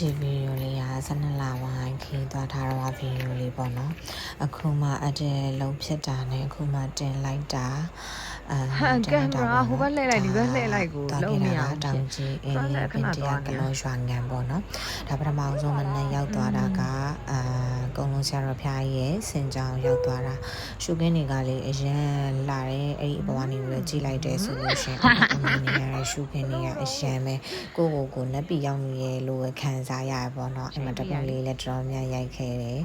ဒီဗီဒီယိုလေးက12လပိုင်းခီးသွားထားတော့ဗီဒီယိုလေးပေါ့နော်အခုမှအတဲ့လုံးဖြစ်တာနဲ့အခုမှတင်လိုက်တာကင်မရာဟိုဘက်လှည့်လိုက်ဒီဘက်လှည့်လိုက်ကိုလုံးမရအောင်တောင်ကြီးအေးပင်တရားကလောရွာငံပေါ့နော်ဒါပထမဆုံးမနေ့ရောက်သွားတာကကုန်းလုံးဆရာတော်ဖျားရဲ့စင်ကြောင်ရောက်သွားတာရှုခင်းတွေကလေအရင်လာတဲ့အဲ့ဒီဘဝနေကိုကြည့်လိုက်တဲ့ဆိုလို့ရှင်အခုနေရတဲ့ရှုခင်းတွေကအရင်ပဲကိုနက်ပီရောက်နေရလို့ခံစားရပေါ့နော်အဲ့မှာတပုံလေးလည်းတော်တော်များရိုက်ခဲ့တယ်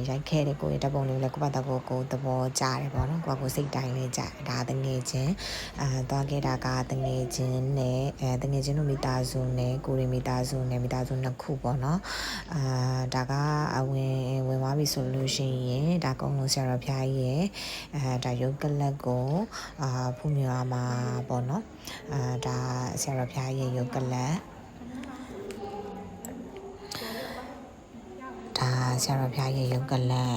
ရိုက်ခဲ့တဲ့ကိုရဲ့တပုံလေးလည်းကိုပတ်တကိုသဘောကျတယ်ပေါ့နော်ကိုစိတ်တိုင်းလေးကျဒါတငယ်ချင်းသွားခဲ့တာကတငယ်ချင်းနဲ့တငယ်ချင်းတို့မိသားစုနဲ့ကိုရီမိသားစုနဲ့မိသားစုနှစ်ခုပေါ့နော်ဒါကအဝင်သွားပြီဆိုလို့ရှိရင်ဒါကုန်းလုံးဆရာတော်ဖျားကြီးရဲ့ဒါရုပ်ကလပ်ကိုဖူးမြော်မှာပေါ့နော်ဒါဆရာတော်ဖျားကြီးရဲ့ရုပ်ကလပ်ဒါဆရာတော်ဖျားရဲ့ရုပ်ကလပ်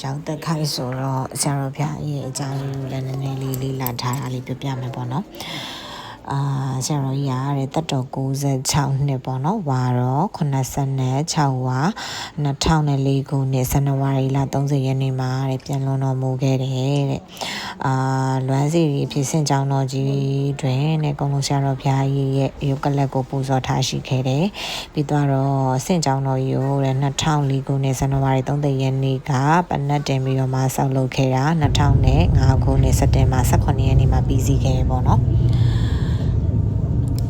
ရောက်တဲ့ခိုင်ဆိုတော့ဆရာတော်ဖျားရဲ့အကြောင်းလည်းနည်းနည်းလေးလေးလာထားတာလေးပြပြမယ်ပေါ့နော်ဆရာတော်ကြီးရတဲ့တက်တော်96နှစ်ပေါ့နော်ဝါတော့86ဝါ2004ခုနှစ်ဇန်နဝါရီလ30ရက်နေ့မှာတဲ့ပြန်လွန်တော်မူခဲ့တယ်တဲ့လွမ်းစီရီဖြစ်စဉ်ကြောင်းတော်ကြီးတွင်တဲ့ကုန်းလုံးဆရာတော်ဘုရားကြီးရဲ့ရုပ်ကလပ်ကိုပူဇော်ထားရှိခဲ့တယ်ပြီးတော့ဆင့်ကြောင်းတော်ကြီးကိုတဲ့2004ခုနှစ်ဇန်နဝါရီ30ရက်နေ့ကပနတ်တင်ပြီးတော့မှဆောက်လုပ်ခဲ့တာ2005ခုနှစ်စက်တင်ဘာ18ရက်နေ့မှာပြီးစီးခဲ့ပေါ့နော်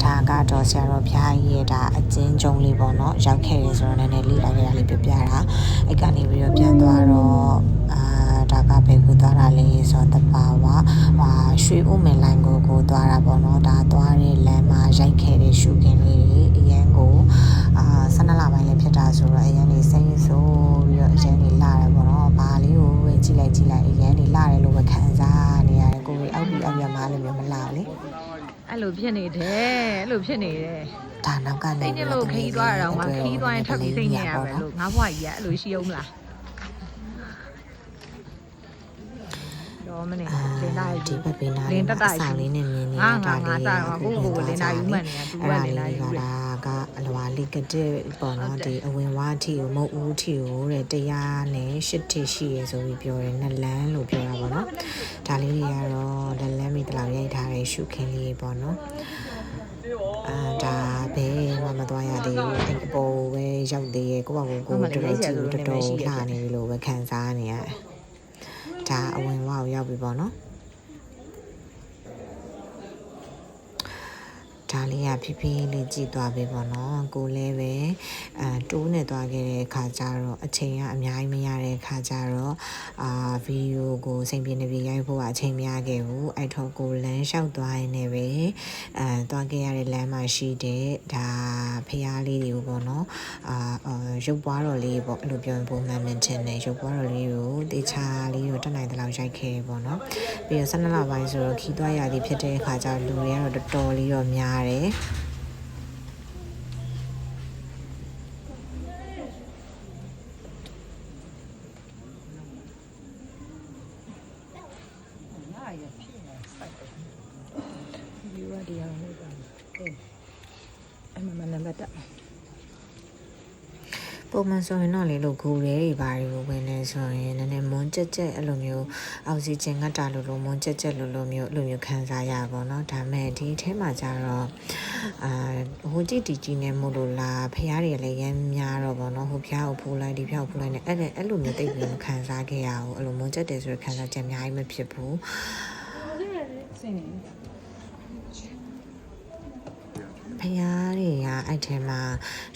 ဒါကတော့ဆရာတော်ဘုရားကြီးရဲ့ဒါအကျဉ်းကျုံလေးပေါ့နော်ရောက်ခဲ့တယ်ဆိုတော့နည်းနည်းလေးလိုက်ရတာလေးပြပြတာအဲ့ကနေပြီးတော့ပြန်သွားတော့ဒါကဘယ်ကိုသွားတာလဲဆိုတော့တပါဝရွှေဦးမင်လိုင်းကိုသွားတာပေါ့နော်ဒါသွားတဲ့လမ်းမှာရိုက်ခဲ့တဲ့ရှုခင်းလေးအရန်ကို12လပိုင်းလည်းဖြစ်တာဆိုတော့အရန်လေးစိမ့်ဆိုပြီးတော့အရန်လေးလာတယ်ပေါ့နော်ဘာလေးကိုပဲကြည့်လိုက်အရန်လေးလာတယ်လို့ပဲခံစားနေရတယ်ကိုကြီးအောက်ပြီးအောက်ရမှာလည်းမလာလေအဲ့လိုဖြစ်နေတယ်အဲ့လိုဖြစ်နေတယ်ဒါနောက်ကလည်းစိတ်လို့ခီးသွားတာတော့မှခီးသွားရင်ထပ်ပြီးစိတ်နေရပဲလို့ငါ့ဘွားကြီးကအဲ့လိုရှိအောင်မလားတော့မနေလင်းသားဒီဘက်ပေးနာလင်းတက်တာဆောင်လေးနဲ့မြင်နေတာငါကိုလင်းသားယူမှန်နေတာသူကလင်းသားယူတာကအလွာလေးကတဲ့ပေါ့နော်ဒီအဝင်ဝါထီကိုမုတ်ဦးထီကိုတဲ့တရားနဲ့ရှစ်ထီရှိရဆိုပြီးပြောတယ်နလန်းလို့ပြောတာပေါ့နော်ဒါလေးတွေကတော့ဒလန်းမီတလောက်ရိုက်ထားတဲ့ရှုခင်းလေးပေါ့နော်ဒါပဲမသွားရသေးဘူးအပေါ်ပဲရောက်သေးရဲ့ကိုတော်တော်ကြည့်တော်တော်လှနေပြီလို့ပဲခံစားနေရတယ်ဒါအဝင်ဝါကိုရောက်ပြီပေါ့နော်ဒါလေးကဖြည်းလေးကြည့်သွားပြီပေါ့နော်ကိုလည်းပဲတိုးနဲ့သွားခဲ့တဲ့အခါကျတော့အချိန်ကအများကြီးမရတဲ့အခါကျတော့ဗီဒီယိုကိုစိတ်ပြင်းနေပြီးရိုက်ဖို့အချိန်မရခဲ့ဘူးအဲ့တော့ကိုလမ်းလျှောက်သွားရင်းနဲ့ပဲသွားခဲ့ရတဲ့လမ်းမှာရှိတဲ့ဒါဖျားလေးတွေကိုပေါ့နော်ရုပ်ပွားတော်လေးပေါ့အဲ့လိုပြောရင်ပုံမှန်မှန်ချင်းနဲ့ရုပ်ပွားတော်လေးကိုတေချာလေးကိုတက်နိုင်တဲ့လောက်ရိုက်ခဲ့ပေါ့နော်ပြီးတော့12လပိုင်းဆိုတော့ခီးသွားရသည်ဖြစ်တဲ့အခါကျတော့လူတွေကတော့တော်တော်လေးတော့များတယ်ပုံမှန်ဆိုရင်တော့လေလို့ကိုယ်ရဲတွေဘာတွေကိုဝင်နေဆိုရင်နည်းနည်းမွန်းကြက်အဲ့လိုမျိုးအောက်ဆီဂျင်ငတ်တာလို့မွန်းကြက်လို့မျိုးအဲ့လိုမျိုးခံစားရပါတော့ဒါမဲ့ဒီအထဲမှာကျတော့ဟိုကြည့်တီကြီးနဲ့မို့လို့လားဖះတွေလည်းရမ်းများတော့ပေါ့နော်ဟိုဖះကိုဖူးလိုက်ဒီဖះကိုဖူးလိုက်နဲ့အဲ့လိုမျိုးတိတ်ပြီးမခံစားခဲ့ရဘူးအဲ့လိုမွန်းကြက်တယ်ဆိုတော့ခံစားချက်အများကြီးမဖြစ်ဘူးဖျားတွေကအဲ့ထဲမှာ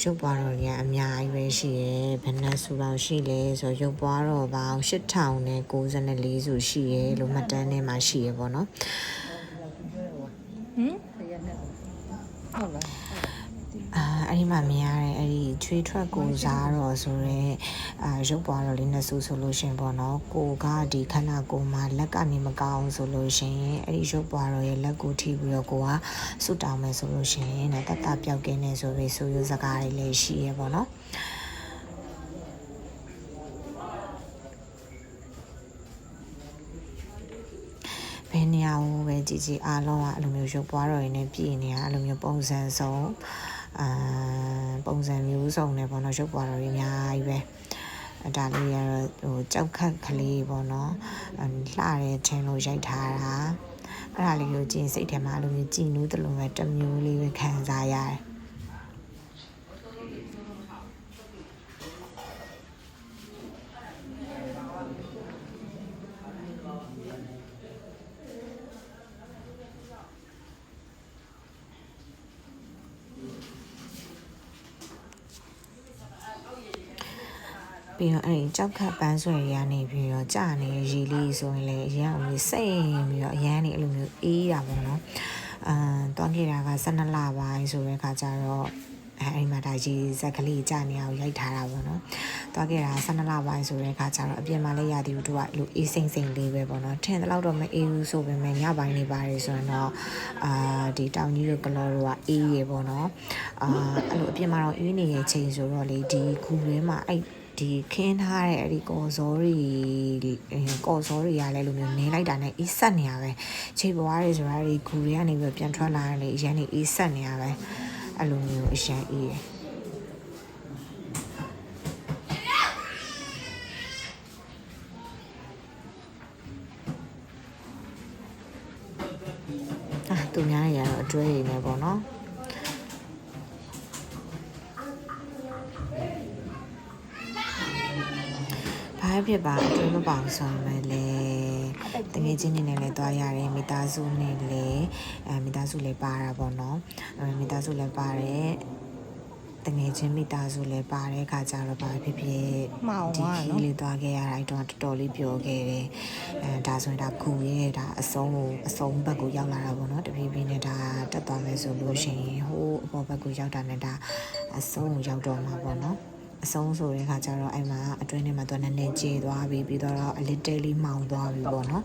ရုပ်ပွားတော်တွေကအများကြီးပဲရှိရယ်ဘယ်နှဆူလောက်ရှိလဲဆိုရုပ်ပွားတော်ပေါင်း8094ဆူရှိရယ်လို့မှတ်တမ်းထဲမှာရှိရယ်ပေါ့နော်ဟုတ်လားအဲ့ဒီမှာမြင်ရတဲ့အဲ့ဒီချွေးထွက်ကိုစားတော့ဆိုတော့ရုပ်ပွားတော်လေးနှစ်ဆူဆိုလို့ရှင်ပေါ့နော်ကိုကဒီခန္ဓာကိုယ်မှာလက်ကနေမကောင်းဆိုလို့ရှင်အဲ့ဒီရုပ်ပွားတော်ရဲ့လက်ကိုထိပြီးတော့ကိုကဆုတောင်းမယ်ဆိုလို့ရှင်နဲ့တတ်တာပြောက်ကင်းနေဆိုပြီးဆိုရစကားလေးလည်းရှိရပေါ့နော်ဘယ်နေရာကိုပဲကြည်အားလုံးကအဲ့လိုမျိုးရုပ်ပွားတော်ရင်းနဲ့ပြည်နေရအဲ့လိုမျိုးပုံစံစုံ ပုံစံမျိုးစုံနဲ့ပေါ့နော်ရုပ်ပွားတော်တွေအများကြီးပဲဒါလေးရတော့ကြောက်ခတ်ကလေးပေါ့နော်လှတဲ့ချင်းလို့ရိုက်ထားတာအဲ့ဒါလေးကိုကြည့်စိတ်ထဲမှာအဲ့လိုမျိုးကြည်နူးတလို့ပဲတစ်မျိုးလေးပဲခံစားရတယ်ပြီးတော့အဲ့ဒီကြောက်ခတ်ပန်းဆွဲတွေကနေပြီးတော့ကြာနေရီလေးဆိုရင်လည်းအရန်အမျိုးစိတ်ပြီးတော့အရန်နေအဲ့လိုမျိုးအေးတာပေါ့နော်တွားခဲ့တာက12လပိုင်းဆိုတဲ့ခါကျတော့အဲ့မှာဒါကြီးဇက်ကလေးကြာနေအောင်ရိုက်ထားတာပေါ့နော်တွားခဲ့တာ12လပိုင်းဆိုတဲ့ခါကျတော့အပြင်မှာလည်းရသည်တို့ကအဲ့လိုအေးစိမ့်စိမ့်လေးပဲပေါ့နော်ထင်တဲ့လောက်တော့မအေးဘူးဆိုပေမဲ့ညပိုင်းနေပါတယ်ဆိုရင်တော့ဒီတောင်ကြီးတို့ကလော်တို့ကအေးရေပေါ့နော်အဲ့လိုအပြင်မှာတော့အေးနေရဲ့ချိန်ဆိုတော့လေဒီခူတွင်းမှာအဲ့ဒီခင်းထားတဲ့အဲ့ဒီကော်စောတွေကလည်းလိုမျိုးနင်းလိုက်တာနဲ့အေးဆက်နေရပဲချိတ်ပွားတွေဆိုတာဒီခူတွေကနေပြီးပြန်ထွက်လာတယ်အရန်နေအေးဆက်နေရပဲအဲ့လိုမျိုးအရန်အေးတယ်သူများတွေကတော့အတွဲရည်နေပေါ့နော်ဖြစ်ပါအတွင်းမပေါအောင်ဆောင်မယ်လေတကယ်ချင်းနေနဲ့လည်းတွားရတယ်မိသားစုနဲ့လည်းမိသားစုလည်းပါတာပေါ့နော်မိသားစုလည်းပါတယ်တကယ်ချင်းမိသားစုလည်းပါတဲ့ခါကျတော့ဘာဖြစ်ဖြစ်ဒီခီးလေးတွားခဲ့ရတာအဲ့တော့တော်တော်လေးပျော်ခဲ့တယ်ဒါဆိုရင်ဒါခုရဲ့ဒါအဆုံးဘက်ကိုရောက်လာတာပေါ့နော်တဖြည်းဖြည်းနဲ့ဒါတက်သွားမယ်ဆိုလို့ရှိရင်ဟိုးအပေါ်ဘက်ကိုရောက်တာနဲ့ဒါအဆုံးကိုရောက်တော့မှာပေါ့နော်အဆုံးဆိုတဲ့ခါကျတော့အဲ့မှာအတွင်းထဲမှာတော့နည်းနည်းကျေသွားပြီးတော့အလစ်တဲလေးမှောင်သွားပြီပေါ့နော်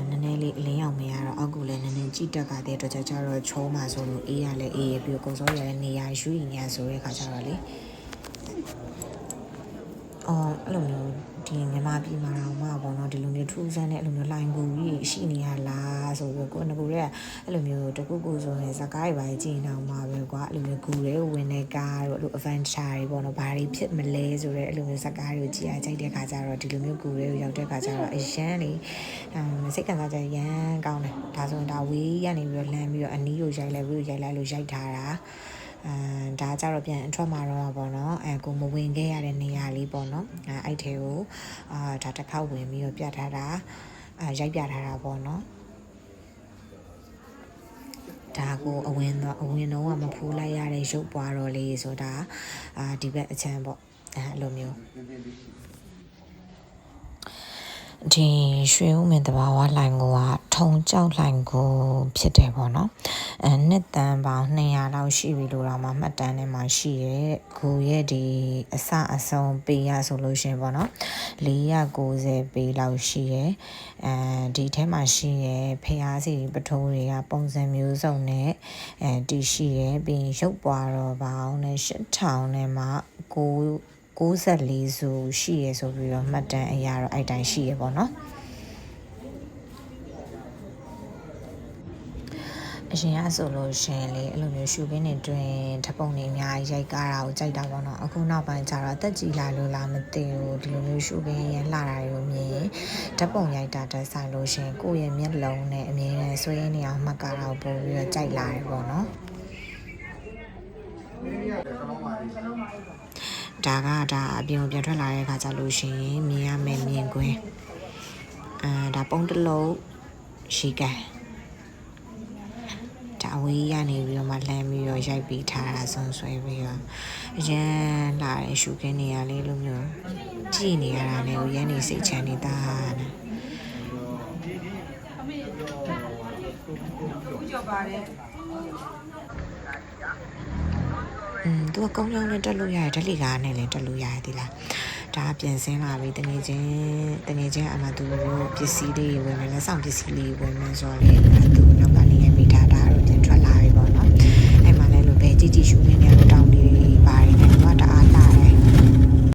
နည်းနည်းလေးအလင်းရောက်မရတော့အောက်ကလည်းနည်းနည်းကြည့်တက်ကတဲ့အတွက်ကျတော့ချုံးမှဆိုလို့အေးရလဲအေးရပြီးတော့ကုံစောရလည်းနေရာယူရင်ညာဆိုတဲ့ခါကျတော့လေအဲ့လိုမျိုးဒီမြန်မာပြည်မှာတော့မှပေါ့နော်ဒီလိုမျိုးထူးဆန်းတဲ့အဲ့လိုမျိုးလိုင်းကူကြီးရှိနေရလားဆိုပြီးကိုယ်ကအဲ့လိုမျိုးတကူကူဆိုရင်ဇကားတွေပါကြည့်နေအောင်မှာပဲကွာအဲ့လိုမျိုးဂူတွေဝင်နေကားတို့အဲ့လို adventure တွေပေါ့နော်ဘာတွေဖြစ်မလဲဆိုတဲ့အဲ့လိုမျိုးဇကားတွေကိုကြည့်ရကြိုက်တဲ့ခါကျတော့ဒီလိုမျိုးဂူတွေကိုရောက်တဲ့ခါကျတော့အရန်လေးစိတ်ခံစားချက်ရန်ကောင်းတယ်ဒါဆိုရင်ဒါဝေးရနေပြီးတော့လှမ်းပြီးတော့အနီးကိုရိုက်လိုက်ပြီးရိုက်လိုက်လို့ရိုက်ထားတာဒါကြတော့ပြန်အထွက်မှာတော့ပေါ့နော်ကိုမဝင်ခဲ့ရတဲ့နေရာလေးပေါ့နော်အဲ့ထဲကိုဒါတစ်ခေါက်ဝင်ပြီးတော့ပြထားတာရိုက်ပြထားတာပေါ့နော်ဒါကိုအဝင်တော့ကမဖူးလိုက်ရတဲ့ရုပ်ပွားတော်လေးဆိုတာဒီဘက်အချမ်းပေါ့အဲ့လိုမျိုးဒီရွှေဦးမင်းတဘာဝလှိုင်ကိုကထုံကြောက်လှိုင်ကိုဖြစ်တယ်ပေါ့နော်နှစ်တန်ပေါင်း200လောက်ရှိပြီလို့တော့မှမှတ်တမ်းထဲမှာရှိရဲကိုရဲ့ဒီအဆုံးပေရဆိုလို့ရှင်ပေါ့နော်490ပေလောက်ရှိရဲဒီထဲမှာရှိရဲဖျားစီပထုံးတွေကပုံစံမျိုးစုံနဲ့တီရှိရဲပြီးရုပ်ပွားတော့ပေါင်းနဲ့8000နဲ့မှ94စုရှိရဆိုပြီးတော့မှတ်တမ်းအရာတော့အဲ့တိုင်းရှိရပေါ့နော်အရင်ကဆိုလို့ရှင်လေအဲ့လိုမျိုးရှူခင်းနေတွင်ဓပုံနေအများကြီးရိုက်ကားတာကိုကြိုက်တာပေါ့နော်အခုနောက်ပိုင်းကျတော့အသက်ကြီးလာလို့လားမသိဘူးဒီလိုမျိုးရှူခင်းရလှတာတွေကိုမြင်ဓပုံရိုက်တာတက်ဆိုင်လို့ရှင်ကိုယ့်ရဲ့မျက်လုံးနဲ့အမြင်နဲ့ဆွေးနေအောင်မှတ်ကားတာကိုပို့ပြီးတော့ကြိုက်လာတယ်ပေါ့နော်ဒါအပြင်ကိုပြန်ထွက်လာတဲ့အခါကျလို့ရှိရင်မြင်ရမယ်မြင်ကွင်းဒါပုံတလုံးရှိကန်ဒါဝေးရနေပြီးတော့မှလှမ်းပြီးတော့ရိုက်ပြီးထားတာဆွဆွဲပြီးတော့အရန်လာတဲ့ရှုခင်းနေရလေးလိုမျိုးကြည့်နေရတာနဲ့ကိုရန်နေစိတ်ချမ်းနေတာနဲ့သူကကုန်းကြောင်းနဲ့တက်လို့ရတယ်ဓလီကားနဲ့လည်းတက်လို့ရတယ်ဒီလားဒါပြင်ဆင်းလာပြီတငယ်ချင်းအမှသူတို့ပစ္စည်းလေးဝင်မယ်လက်ဆောင်ပစ္စည်းလေးဝင်မယ်ဆိုတော့လေသူနောက်ကနေမိထားတာတော့ပြန်ထွက်လာပြီပေါ့နော်အဲ့မှာလည်းလိုပဲကြည့်ရှု